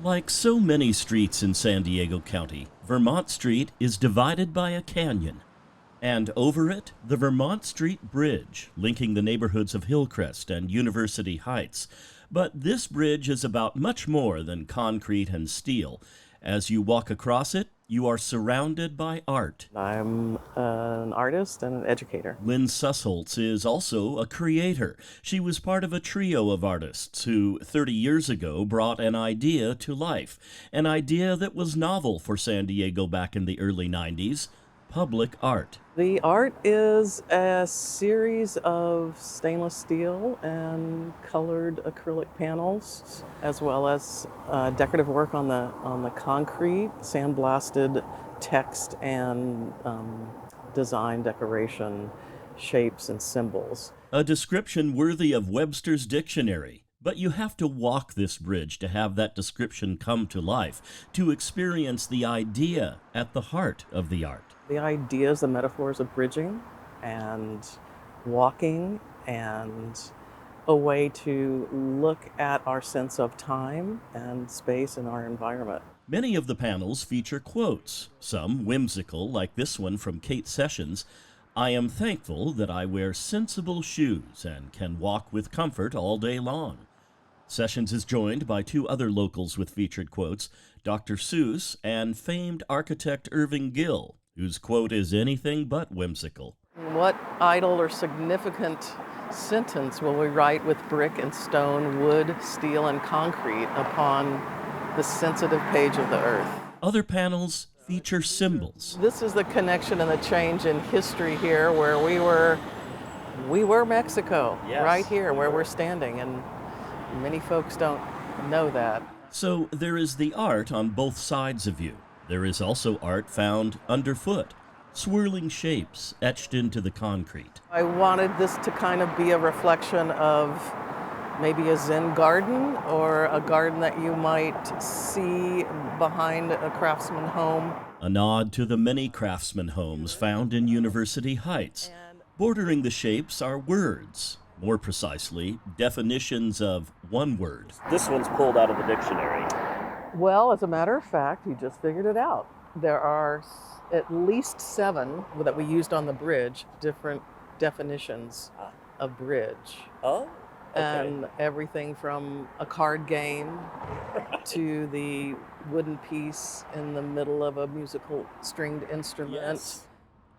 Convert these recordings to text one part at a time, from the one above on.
Like so many streets in San Diego County, Vermont Street is divided by a canyon. And over it, the Vermont Street Bridge, linking the neighborhoods of Hillcrest and University Heights. But this bridge is about much more than concrete and steel. As you walk across it, you are surrounded by art. I'm an artist and an educator. Lyn Suult is also a creator. She was part of a trio of artists who, 30 years ago, brought an idea to life. An idea that was novel for San Diego back in the early 90s. Public art. The art is a series of stainless steel and colored acrylic panels, as well as decorative work on the concrete, sandblasted text and design, decoration, shapes and symbols. A description worthy of Webster's dictionary. But you have to walk this bridge to have that description come to life, to experience the idea at the heart of the art. The ideas, the metaphors of bridging and walking and a way to look at our sense of time and space in our environment. Many of the panels feature quotes, some whimsical like this one from Kate Sessions. I am thankful that I wear sensible shoes and can walk with comfort all day long. Sessions is joined by two other locals with featured quotes, Dr. Seuss and famed architect Irving Gill, whose quote is anything but whimsical. What idle or significant sentence will we write with brick and stone, wood, steel, and concrete upon the sensitive page of the earth? Other panels feature symbols. This is the connection and the change in history here, where we were Mexico, yes, right here where we're standing, and many folks don't know that. So there is the art on both sides of you. There is also art found underfoot, swirling shapes etched into the concrete. I wanted this to kind of be a reflection of maybe a Zen garden or a garden that you might see behind a craftsman home. A nod to the many craftsman homes found in University Heights. Bordering the shapes are words, more precisely, definitions of one word. This one's pulled out of the dictionary. Well, as a matter of fact, you just figured it out. There are at least 7 that we used on the bridge, different definitions of bridge. Oh, okay. And everything from a card game to the wooden piece in the middle of a musical stringed instrument. Yes.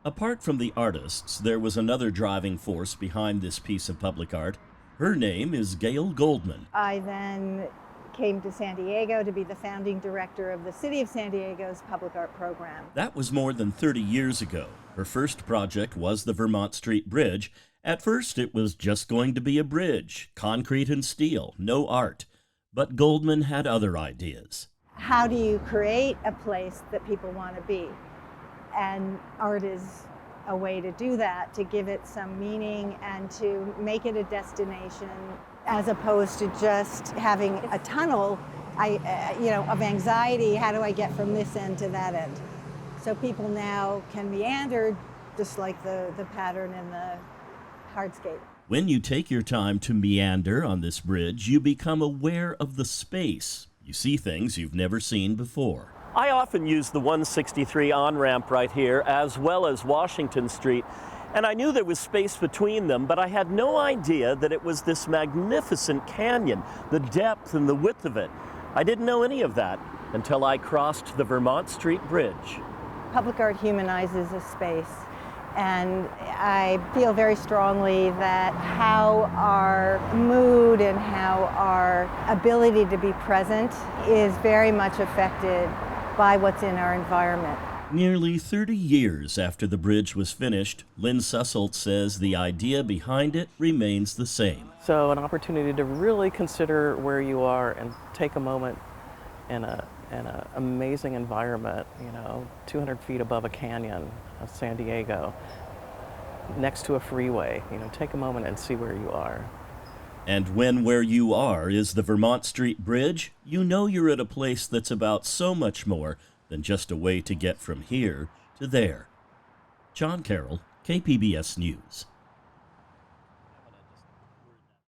Apart from the artists, there was another driving force behind this piece of public art. Her name is Gail Goldman. I then came to San Diego to be the founding director of the City of San Diego's public art program. That was more than 30 years ago. Her first project was the Vermont Street Bridge. At first, it was just going to be a bridge, concrete and steel, no art. But Goldman had other ideas. How do you create a place that people want to be? And art is a way to do that, to give it some meaning and to make it a destination, as opposed to just having a tunnel of anxiety. How do I get from this end to that end? So people now can meander, just like the pattern in the hardscape. When you take your time to meander on this bridge, you become aware of the space. You see things you've never seen before. I often use the 163 on-ramp right here, as well as Washington Street, and I knew there was space between them, but I had no idea that it was this magnificent canyon, the depth and the width of it. I didn't know any of that until I crossed the Vermont Street Bridge. Public art humanizes a space, and I feel very strongly that how our mood and how our ability to be present is very much affected by what's in our environment. Nearly 30 years after the bridge was finished, Lyn Suult says the idea behind it remains the same. So an opportunity to really consider where you are and take a moment in an amazing environment, 200 feet above a canyon of San Diego, next to a freeway. Take a moment and see where you are. And when where you are is the Vermont Street Bridge, you know you're at a place that's about so much more than just a way to get from here to there. John Carroll, KPBS News.